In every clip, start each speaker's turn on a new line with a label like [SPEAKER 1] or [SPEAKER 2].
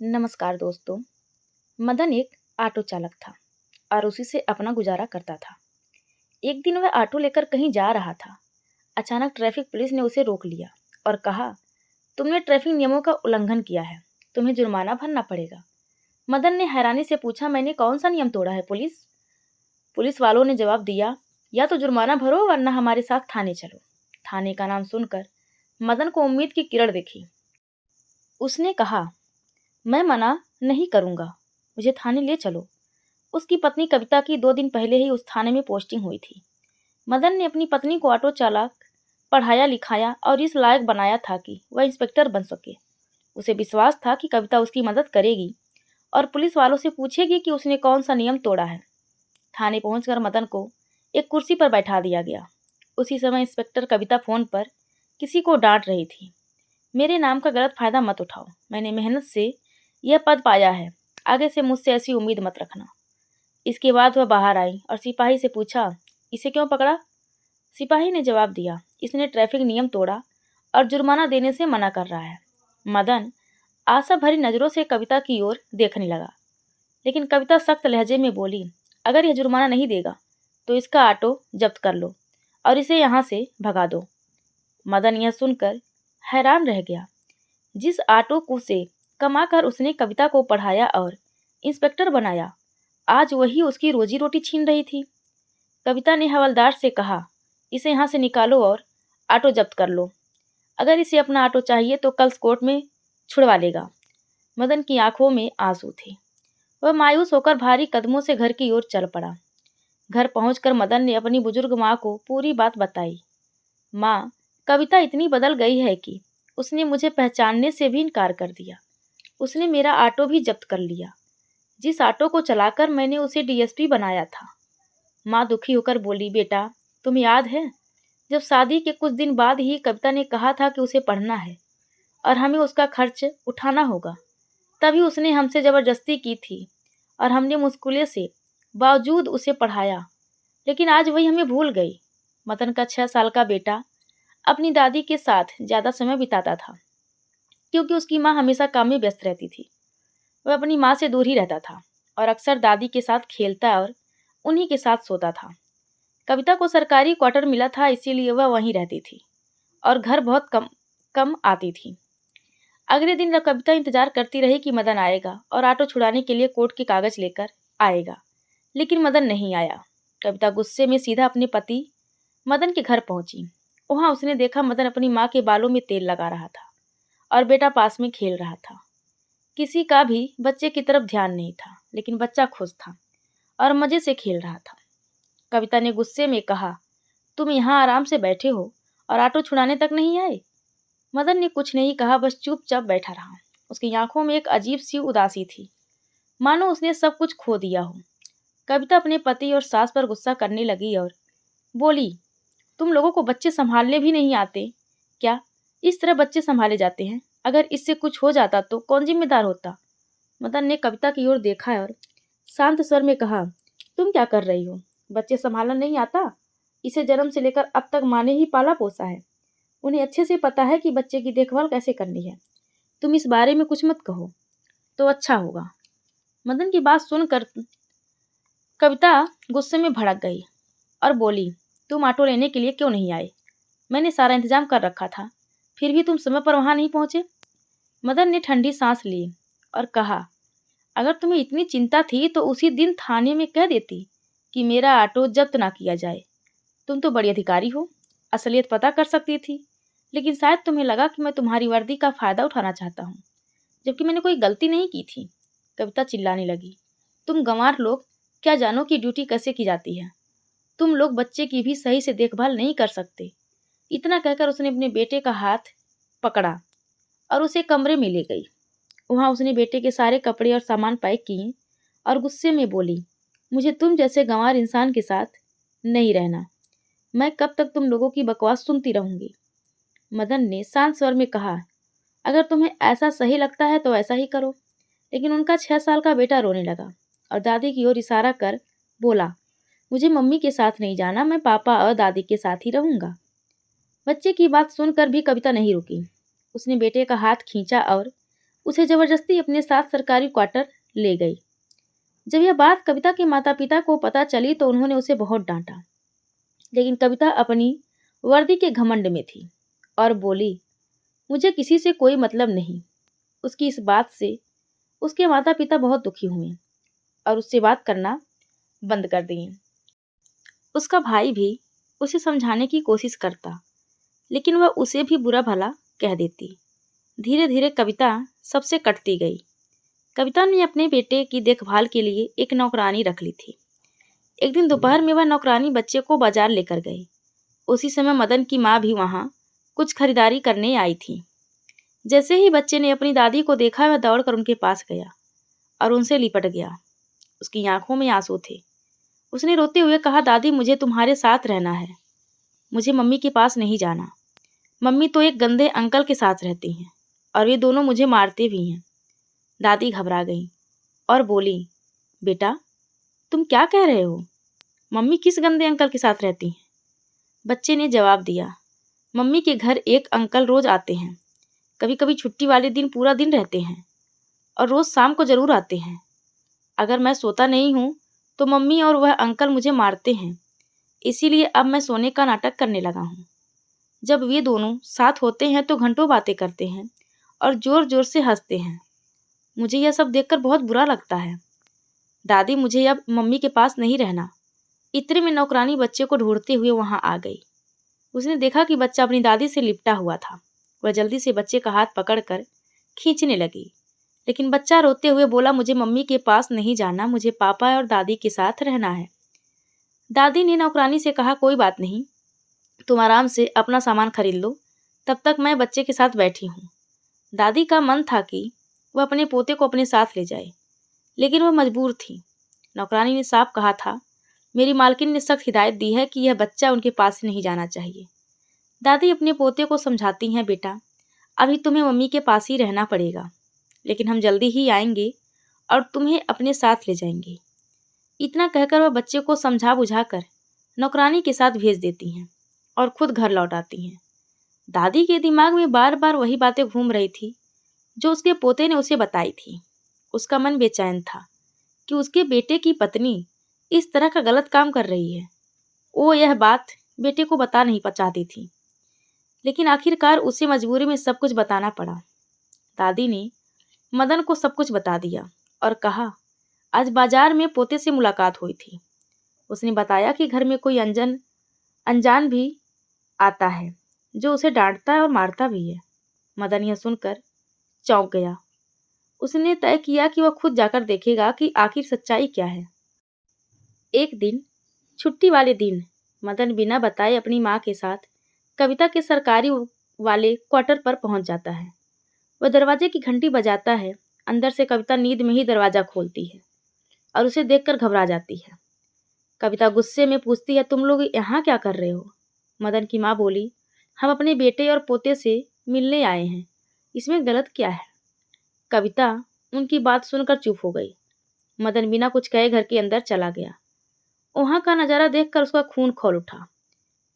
[SPEAKER 1] नमस्कार दोस्तों। मदन एक ऑटो चालक था और उसी से अपना गुजारा करता था। एक दिन वह ऑटो लेकर कहीं जा रहा था। अचानक ट्रैफिक पुलिस ने उसे रोक लिया और कहा, तुमने ट्रैफिक नियमों का उल्लंघन किया है, तुम्हें जुर्माना भरना पड़ेगा। मदन ने हैरानी से पूछा, मैंने कौन सा नियम तोड़ा है पुलिस? पुलिस वालों ने जवाब दिया, या तो जुर्माना भरो वरना हमारे साथ थाने चलो। थाने का नाम सुनकर मदन को उम्मीद की किरण दिखी। उसने कहा, मैं मना नहीं करूंगा, मुझे थाने ले चलो। उसकी पत्नी कविता की 2 दिन पहले ही उस थाने में पोस्टिंग हुई थी। मदन ने अपनी पत्नी को ऑटो चालक पढ़ाया लिखाया और इस लायक बनाया था कि वह इंस्पेक्टर बन सके। उसे विश्वास था कि कविता उसकी मदद करेगी और पुलिस वालों से पूछेगी कि उसने कौन सा नियम तोड़ा है। थाने पहुंचकर मदन को एक कुर्सी पर बैठा दिया गया। उसी समय इंस्पेक्टर कविता फोन पर किसी को डांट रही थी। मेरे नाम का गलत फायदा मत उठाओ, मैंने मेहनत से यह पद पाया है, आगे से मुझसे ऐसी उम्मीद मत रखना। इसके बाद वह बाहर आई और सिपाही से पूछा, इसे क्यों पकड़ा? सिपाही ने जवाब दिया, इसने ट्रैफिक नियम तोड़ा और जुर्माना देने से मना कर रहा है। मदन आशा भरी नज़रों से कविता की ओर देखने लगा, लेकिन कविता सख्त लहजे में बोली, अगर यह जुर्माना नहीं देगा तो इसका ऑटो जब्त कर लो और इसे यहाँ से भगा दो। मदन यह सुनकर हैरान रह गया। जिस ऑटो को से कमाकर उसने कविता को पढ़ाया और इंस्पेक्टर बनाया, आज वही उसकी रोजी रोटी छीन रही थी। कविता ने हवलदार से कहा, इसे यहाँ से निकालो और ऑटो जब्त कर लो। अगर इसे अपना ऑटो चाहिए तो कल कोर्ट में छुड़वा लेगा। मदन की आंखों में आंसू थे। वह मायूस होकर भारी कदमों से घर की ओर चल पड़ा। घर पहुंचकर मदन ने अपनी बुजुर्ग माँ को पूरी बात बताई। माँ, कविता इतनी बदल गई है कि उसने मुझे पहचानने से भी इनकार कर दिया। उसने मेरा ऑटो भी जब्त कर लिया, जिस ऑटो को चलाकर मैंने उसे डीएसपी बनाया था। माँ दुखी होकर बोली, बेटा तुम्हें याद है जब शादी के कुछ दिन बाद ही कविता ने कहा था कि उसे पढ़ना है और हमें उसका खर्च उठाना होगा, तभी उसने हमसे ज़बरदस्ती की थी और हमने मुश्किलों से बावजूद उसे पढ़ाया, लेकिन आज वही हमें भूल गई। मदन का 6 साल का बेटा अपनी दादी के साथ ज़्यादा समय बिताता था, क्योंकि उसकी माँ हमेशा काम में व्यस्त रहती थी। वह अपनी माँ से दूर ही रहता था और अक्सर दादी के साथ खेलता और उन्हीं के साथ सोता था। कविता को सरकारी क्वार्टर मिला था, इसीलिए वह वहीं रहती थी और घर बहुत कम कम आती थी। अगले दिन कविता इंतजार करती रही कि मदन आएगा और ऑटो छुड़ाने के लिए कोर्ट के कागज लेकर आएगा, लेकिन मदन नहीं आया। कविता गुस्से में सीधा अपने पति मदन के घर पहुंची। वहां उसने देखा मदन अपनी माँ के बालों में तेल लगा रहा था और बेटा पास में खेल रहा था। किसी का भी बच्चे की तरफ ध्यान नहीं था, लेकिन बच्चा खुश था और मजे से खेल रहा था। कविता ने गुस्से में कहा, तुम यहाँ आराम से बैठे हो और ऑटो छुड़ाने तक नहीं आए? मदन ने कुछ नहीं कहा, बस चुपचाप बैठा रहा। उसकी आंखों में एक अजीब सी उदासी थी, मानो उसने सब कुछ खो दिया हो। कविता अपने पति और सास पर गुस्सा करने लगी और बोली, तुम लोगों को बच्चे संभालने भी नहीं आते क्या? इस तरह बच्चे संभाले जाते हैं? अगर इससे कुछ हो जाता तो कौन जिम्मेदार होता? मदन ने कविता की ओर देखा और शांत स्वर में कहा, तुम क्या कर रही हो? बच्चे संभालना नहीं आता? इसे जन्म से लेकर अब तक माँ ने ही पाला पोसा है। उन्हें अच्छे से पता है कि बच्चे की देखभाल कैसे करनी है। तुम इस बारे में कुछ मत कहो तो अच्छा होगा। मदन की बात सुनकर कविता गुस्से में भड़क गई और बोली, तुम ऑटो लेने के लिए क्यों नहीं आए? मैंने सारा इंतजाम कर रखा था, फिर भी तुम समय पर वहां नहीं पहुंचे। मदन ने ठंडी सांस ली और कहा, अगर तुम्हें इतनी चिंता थी तो उसी दिन थाने में कह देती कि मेरा ऑटो जब्त ना किया जाए। तुम तो बड़ी अधिकारी हो, असलियत पता कर सकती थी, लेकिन शायद तुम्हें लगा कि मैं तुम्हारी वर्दी का फायदा उठाना चाहता हूँ, जबकि मैंने कोई गलती नहीं की थी। कविता चिल्लाने लगी, तुम गंवार लोग क्या जानो कि ड्यूटी कैसे की जाती है? तुम लोग बच्चे की भी सही से देखभाल नहीं कर सकते। इतना कहकर उसने अपने बेटे का हाथ पकड़ा और उसे कमरे में ले गई। वहां उसने बेटे के सारे कपड़े और सामान पैक किए और गुस्से में बोली, मुझे तुम जैसे गंवार इंसान के साथ नहीं रहना। मैं कब तक तुम लोगों की बकवास सुनती रहूंगी? मदन ने शांत स्वर में कहा, अगर तुम्हें ऐसा सही लगता है तो ऐसा ही करो। लेकिन उनका 6 साल का बेटा रोने लगा और दादी की ओर इशारा कर बोला, मुझे मम्मी के साथ नहीं जाना, मैं पापा और दादी के साथ ही रहूंगा। बच्चे की बात सुनकर भी कविता नहीं रुकी। उसने बेटे का हाथ खींचा और उसे जबरदस्ती अपने साथ सरकारी क्वार्टर ले गई। जब यह बात कविता के माता पिता को पता चली तो उन्होंने उसे बहुत डांटा, लेकिन कविता अपनी वर्दी के घमंड में थी और बोली, मुझे किसी से कोई मतलब नहीं। उसकी इस बात से उसके माता पिता बहुत दुखी हुए और उससे बात करना बंद कर दिए। उसका भाई भी उसे समझाने की कोशिश करता, लेकिन वह उसे भी बुरा भला कह देती। धीरे धीरे कविता सबसे कटती गई। कविता ने अपने बेटे की देखभाल के लिए एक नौकरानी रख ली थी। एक दिन दोपहर में वह नौकरानी बच्चे को बाजार लेकर गई। उसी समय मदन की माँ भी वहाँ कुछ खरीदारी करने आई थी। जैसे ही बच्चे ने अपनी दादी को देखा, वह दौड़कर उनके पास गया और उनसे लिपट गया। उसकी आंखों में आंसू थे। उसने रोते हुए कहा, दादी मुझे तुम्हारे साथ रहना है, मुझे मम्मी के पास नहीं जाना। मम्मी तो एक गंदे अंकल के साथ रहती हैं और वे दोनों मुझे मारते भी हैं। दादी घबरा गई और बोली, बेटा तुम क्या कह रहे हो? मम्मी किस गंदे अंकल के साथ रहती हैं? बच्चे ने जवाब दिया, मम्मी के घर एक अंकल रोज आते हैं, कभी कभी छुट्टी वाले दिन पूरा दिन रहते हैं और रोज शाम को जरूर आते हैं। अगर मैं सोता नहीं हूँ तो मम्मी और वह अंकल मुझे मारते हैं, इसीलिए अब मैं सोने का नाटक करने लगा हूँ। जब वे दोनों साथ होते हैं तो घंटों बातें करते हैं और जोर जोर से हंसते हैं। मुझे यह सब देखकर बहुत बुरा लगता है। दादी मुझे अब मम्मी के पास नहीं रहना। इतने में नौकरानी बच्चे को ढूंढते हुए वहां आ गई। उसने देखा कि बच्चा अपनी दादी से लिपटा हुआ था। वह जल्दी से बच्चे का हाथ पकड़कर खींचने लगी, लेकिन बच्चा रोते हुए बोला, मुझे मम्मी के पास नहीं जाना, मुझे पापा और दादी के साथ रहना है। दादी ने नौकरानी से कहा, कोई बात नहीं, तुम आराम से अपना सामान खरीद लो, तब तक मैं बच्चे के साथ बैठी हूँ। दादी का मन था कि वह अपने पोते को अपने साथ ले जाए, लेकिन वह मजबूर थी। नौकरानी ने साफ कहा था, मेरी मालकिन ने सख्त हिदायत दी है कि यह बच्चा उनके पास नहीं जाना चाहिए। दादी अपने पोते को समझाती हैं, बेटा अभी तुम्हें मम्मी के पास ही रहना पड़ेगा, लेकिन हम जल्दी ही आएंगे और तुम्हें अपने साथ ले जाएंगे। इतना कहकर वह बच्चे को समझा बुझाकर नौकरानी के साथ भेज देती हैं और खुद घर लौट आती हैं। दादी के दिमाग में बार बार वही बातें घूम रही थी जो उसके पोते ने उसे बताई थी। उसका मन बेचैन था कि उसके बेटे की पत्नी इस तरह का गलत काम कर रही है। वो यह बात बेटे को बता नहीं चाहती थी, लेकिन आखिरकार उसे मजबूरी में सब कुछ बताना पड़ा। दादी ने मदन को सब कुछ बता दिया और कहा, आज बाजार में पोते से मुलाकात हुई थी। उसने बताया कि घर में कोई अनजान भी आता है जो उसे डांटता है और मारता भी है। मदन यह सुनकर चौंक गया। उसने तय किया कि वह खुद जाकर देखेगा कि आखिर सच्चाई क्या है। एक दिन छुट्टी वाले दिन मदन बिना बताए अपनी माँ के साथ कविता के सरकारी वाले क्वार्टर पर पहुंच जाता है। वह दरवाजे की घंटी बजाता है। अंदर से कविता नींद में ही दरवाजा खोलती है और उसे देखकर घबरा जाती है। कविता गुस्से में पूछती है, तुम लोग यहाँ क्या कर रहे हो? मदन की माँ बोली, हम अपने बेटे और पोते से मिलने आए हैं, इसमें गलत क्या है? कविता उनकी बात सुनकर चुप हो गई। मदन बिना कुछ कहे घर के अंदर चला गया। वहां का नजारा देखकर उसका खून खौल उठा।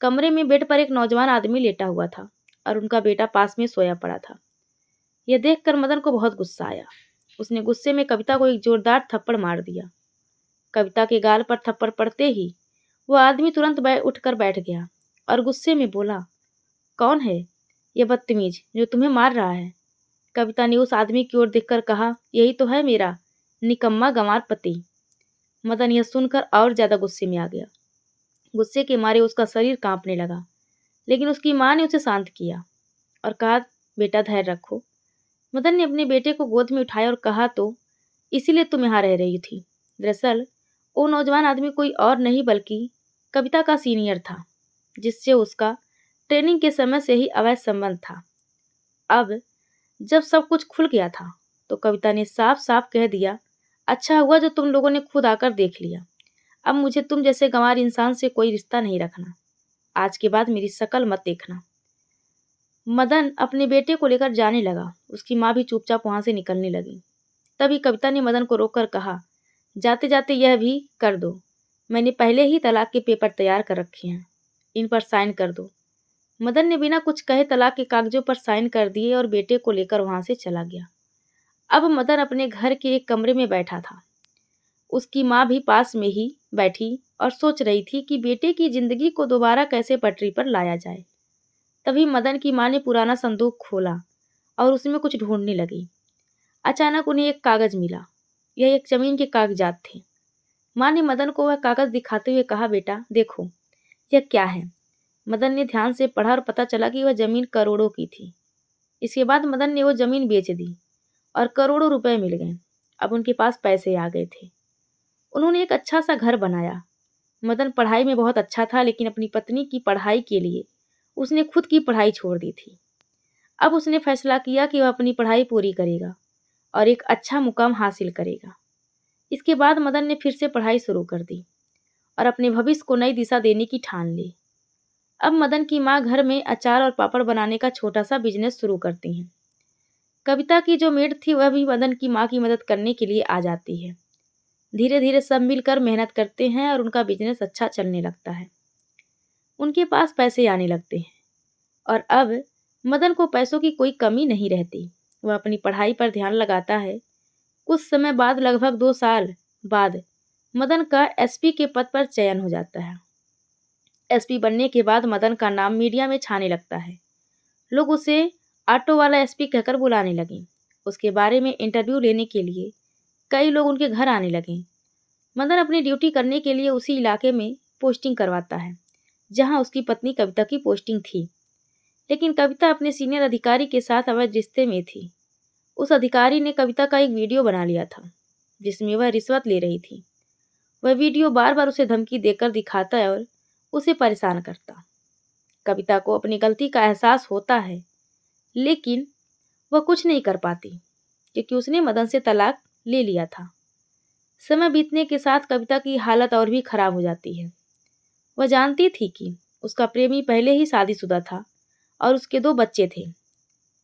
[SPEAKER 1] कमरे में बेड पर एक नौजवान आदमी लेटा हुआ था और उनका बेटा पास में सोया पड़ा था। यह देखकर मदन को बहुत गुस्सा आया। उसने गुस्से में कविता को एक जोरदार थप्पड़ मार दिया। कविता के गाल पर थप्पड़ पड़ते ही वह आदमी तुरंत उठकर बैठ गया और गुस्से में बोला, कौन है यह बदतमीज जो तुम्हें मार रहा है? कविता ने उस आदमी की ओर देखकर कहा, यही तो है मेरा निकम्मा गंवार पति। मदन यह सुनकर और ज्यादा गुस्से में आ गया। गुस्से के मारे उसका शरीर कांपने लगा, लेकिन उसकी माँ ने उसे शांत किया और कहा, बेटा धैर्य रखो। मदन ने अपने बेटे को गोद में उठाया और कहा, तो इसीलिए तुम यहाँ रह रही थी? दरअसल वो नौजवान आदमी कोई और नहीं बल्कि कविता का सीनियर था, जिससे उसका ट्रेनिंग के समय से ही अवैध संबंध था। अब जब सब कुछ खुल गया था तो कविता ने साफ साफ कह दिया, अच्छा हुआ जो तुम लोगों ने खुद आकर देख लिया। अब मुझे तुम जैसे गंवार इंसान से कोई रिश्ता नहीं रखना। आज के बाद मेरी शक्ल मत देखना। मदन अपने बेटे को लेकर जाने लगा। उसकी माँ भी चुपचाप वहां से निकलने लगी। तभी कविता ने मदन को रोककर कहा, जाते जाते यह भी कर दो, मैंने पहले ही तलाक के पेपर तैयार कर रखे हैं, इन पर साइन कर दो। मदन ने बिना कुछ कहे तलाक के कागजों पर साइन कर दिए और बेटे को लेकर वहां से चला गया। अब मदन अपने घर के एक कमरे में बैठा था। उसकी माँ भी पास में ही बैठी और सोच रही थी कि बेटे की जिंदगी को दोबारा कैसे पटरी पर लाया जाए। तभी मदन की माँ ने पुराना संदूक खोला और उसमें कुछ ढूंढने लगी। अचानक उन्हें एक कागज मिला। यह एक जमीन के कागजात थे। माँ ने मदन को वह कागज दिखाते हुए कहा, बेटा देखो यह क्या है। मदन ने ध्यान से पढ़ा और पता चला कि वह जमीन करोड़ों की थी। इसके बाद मदन ने वो जमीन बेच दी और करोड़ों रुपए मिल गए। अब उनके पास पैसे आ गए थे। उन्होंने एक अच्छा सा घर बनाया। मदन पढ़ाई में बहुत अच्छा था, लेकिन अपनी पत्नी की पढ़ाई के लिए उसने खुद की पढ़ाई छोड़ दी थी। अब उसने फैसला किया कि वह अपनी पढ़ाई पूरी करेगा और एक अच्छा मुकाम हासिल करेगा। इसके बाद मदन ने फिर से पढ़ाई शुरू कर दी और अपने भविष्य को नई दिशा देने की ठान ली। अब मदन की माँ घर में अचार और पापड़ बनाने का छोटा सा बिजनेस शुरू करती हैं। कविता की जो मेड थी वह भी मदन की माँ की मदद करने के लिए आ जाती है। धीरे धीरे सब मिलकर मेहनत करते हैं और उनका बिजनेस अच्छा चलने लगता है। उनके पास पैसे आने लगते हैं और अब मदन को पैसों की कोई कमी नहीं रहती। वह अपनी पढ़ाई पर ध्यान लगाता है। कुछ समय बाद, लगभग 2 साल बाद, मदन का एसपी के पद पर चयन हो जाता है। एसपी बनने के बाद मदन का नाम मीडिया में छाने लगता है। लोग उसे ऑटो वाला एसपी कहकर बुलाने लगे। उसके बारे में इंटरव्यू लेने के लिए कई लोग उनके घर आने लगे। मदन अपनी ड्यूटी करने के लिए उसी इलाके में पोस्टिंग करवाता है जहां उसकी पत्नी कविता की पोस्टिंग थी। लेकिन कविता अपने सीनियर अधिकारी के साथ अवैध रिश्ते में थी। उस अधिकारी ने कविता का एक वीडियो बना लिया था जिसमें वह रिश्वत ले रही थी। वह वीडियो बार बार उसे धमकी देकर दिखाता है और उसे परेशान करता। कविता को अपनी गलती का एहसास होता है, लेकिन वह कुछ नहीं कर पाती क्योंकि उसने मदन से तलाक ले लिया था। समय बीतने के साथ कविता की हालत और भी खराब हो जाती है। वह जानती थी कि उसका प्रेमी पहले ही शादीशुदा था और उसके 2 बच्चे थे।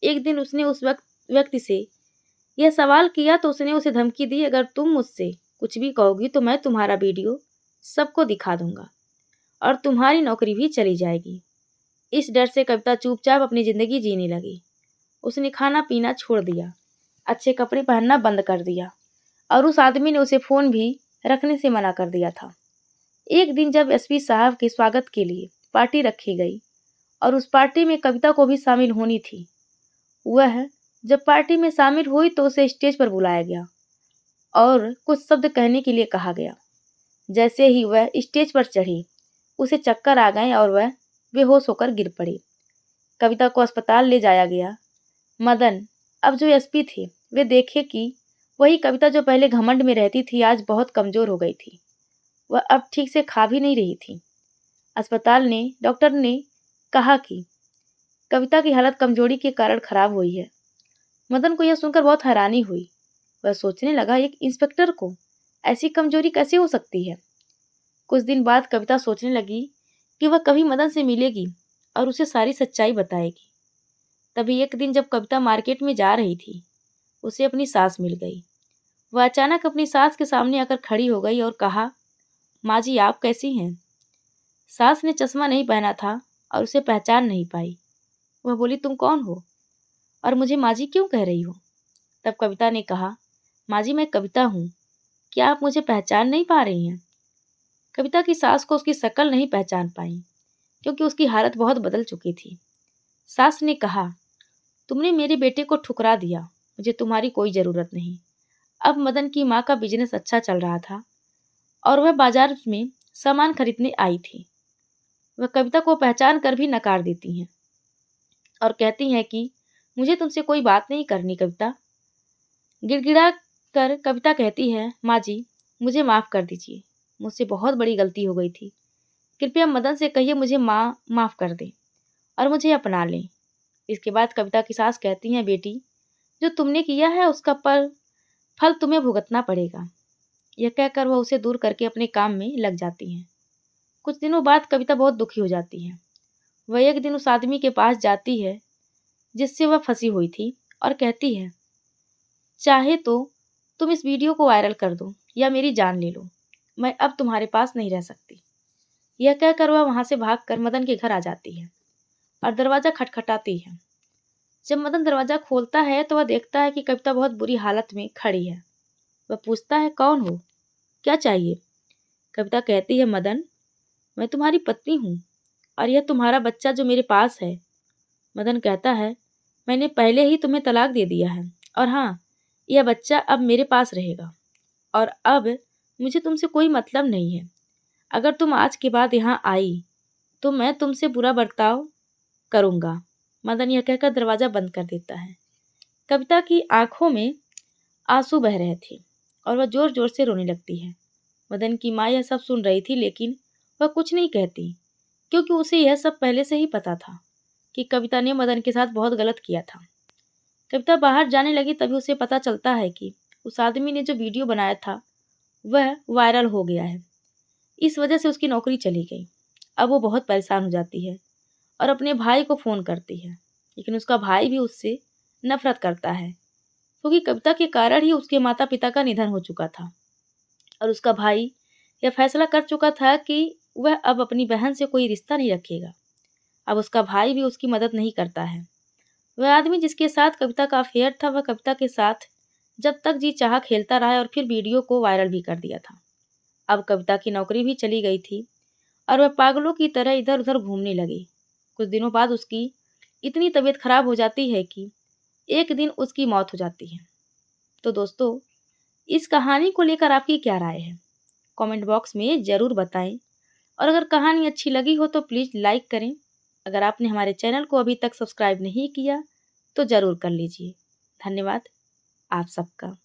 [SPEAKER 1] एक दिन उसने उस व्यक्ति से यह सवाल किया तो उसने उसे धमकी दी, अगर तुम मुझसे कुछ भी कहोगी तो मैं तुम्हारा वीडियो सबको दिखा दूंगा और तुम्हारी नौकरी भी चली जाएगी। इस डर से कविता चुपचाप अपनी जिंदगी जीने लगी। उसने खाना पीना छोड़ दिया, अच्छे कपड़े पहनना बंद कर दिया और उस आदमी ने उसे फ़ोन भी रखने से मना कर दिया था। एक दिन जब एसपी साहब के स्वागत के लिए पार्टी रखी गई और उस पार्टी में कविता को भी शामिल होनी थी, वह जब पार्टी में शामिल हुई तो उसे स्टेज पर बुलाया गया और कुछ शब्द कहने के लिए कहा गया। जैसे ही वह स्टेज पर चढ़ी, उसे चक्कर आ गए और वह बेहोश होकर गिर पड़ी। कविता को अस्पताल ले जाया गया। मदन, अब जो एसपी थे, वे देखे कि वही कविता जो पहले घमंड में रहती थी आज बहुत कमजोर हो गई थी। वह अब ठीक से खा भी नहीं रही थी। डॉक्टर ने कहा कि कविता की हालत कमजोरी के कारण खराब हुई है। मदन को यह सुनकर बहुत हैरानी हुई। वह सोचने लगा, एक इंस्पेक्टर को ऐसी कमजोरी कैसे हो सकती है। कुछ दिन बाद कविता सोचने लगी कि वह कभी मदन से मिलेगी और उसे सारी सच्चाई बताएगी। तभी एक दिन जब कविता मार्केट में जा रही थी, उसे अपनी सास मिल गई। वह अचानक अपनी सास के सामने आकर खड़ी हो गई और कहा, माँ जी आप कैसी हैं। सास ने चश्मा नहीं पहना था और उसे पहचान नहीं पाई। वह बोली, तुम कौन हो और मुझे माँ जी क्यों कह रही हो। तब कविता ने कहा, माँ जी मैं कविता हूँ, क्या आप मुझे पहचान नहीं पा रही हैं। कविता की सास को उसकी शक्ल नहीं पहचान पाई क्योंकि उसकी हालत बहुत बदल चुकी थी। सास ने कहा, तुमने मेरे बेटे को ठुकरा दिया, मुझे तुम्हारी कोई ज़रूरत नहीं। अब मदन की माँ का बिजनेस अच्छा चल रहा था और वह बाजार में सामान खरीदने आई थी। वह कविता को पहचान कर भी नकार देती हैं और कहती हैं कि मुझे तुमसे कोई बात नहीं करनी। कविता गिड़गिड़ा कर कविता कहती है, माँ जी मुझे माफ़ कर दीजिए, मुझसे बहुत बड़ी गलती हो गई थी। कृपया मदन से कहिए मुझे माँ माफ़ कर दे और मुझे अपना लें। इसके बाद कविता की सास कहती हैं, बेटी जो तुमने किया है उसका फल तुम्हें भुगतना पड़ेगा। यह कहकर वह उसे दूर करके अपने काम में लग जाती हैं। कुछ दिनों बाद कविता बहुत दुखी हो जाती है। वह एक दिन उस आदमी के पास जाती है जिससे वह फंसी हुई थी और कहती है, चाहे तो तुम इस वीडियो को वायरल कर दो या मेरी जान ले लो, मैं अब तुम्हारे पास नहीं रह सकती। यह कहकर वह वहाँ से भागकर मदन के घर आ जाती है और दरवाज़ा खटखटाती है। जब मदन दरवाज़ा खोलता है तो वह देखता है कि कविता बहुत बुरी हालत में खड़ी है। वह पूछता है, कौन हो? क्या चाहिए? कविता कहती है, मदन, मैं तुम्हारी पत्नी हूँ और यह तुम्हारा बच्चा जो मेरे पास है। मदन कहता है, मैंने पहले ही तुम्हें तलाक दे दिया है और हाँ, यह बच्चा अब मेरे पास रहेगा और अब मुझे तुमसे कोई मतलब नहीं है। अगर तुम आज के बाद यहाँ आई तो मैं तुमसे बुरा बर्ताव करूँगा। मदन यह कहकर दरवाज़ा बंद कर देता है। कविता की आंखों में आंसू बह रहे थे और वह जोर जोर से रोने लगती है। मदन की माँ यह सब सुन रही थी, लेकिन वह कुछ नहीं कहती, क्योंकि उसे यह सब पहले से ही पता था कि कविता ने मदन के साथ बहुत गलत किया था। कविता बाहर जाने लगी तभी उसे पता चलता है कि उस आदमी ने जो वीडियो बनाया था वह वायरल हो गया है। इस वजह से उसकी नौकरी चली गई। अब वो बहुत परेशान हो जाती है और अपने भाई को फ़ोन करती है, लेकिन उसका भाई भी उससे नफरत करता है, क्योंकि कविता के कारण ही उसके माता पिता का निधन हो चुका था और उसका भाई यह फैसला कर चुका था कि वह अब अपनी बहन से कोई रिश्ता नहीं रखेगा। अब उसका भाई भी उसकी मदद नहीं करता है। वह आदमी जिसके साथ कविता का अफेयर था, वह कविता के साथ जब तक जी चाहा खेलता रहा और फिर वीडियो को वायरल भी कर दिया था। अब कविता की नौकरी भी चली गई थी और वह पागलों की तरह इधर उधर घूमने लगी। कुछ दिनों बाद उसकी इतनी तबीयत खराब हो जाती है कि एक दिन उसकी मौत हो जाती है। तो दोस्तों, इस कहानी को लेकर आपकी क्या राय है? कमेंट बॉक्स में ज़रूर बताएं और अगर कहानी अच्छी लगी हो तो प्लीज़ लाइक करें। अगर आपने हमारे चैनल को अभी तक सब्सक्राइब नहीं किया तो ज़रूर कर लीजिए। धन्यवाद आप सबका।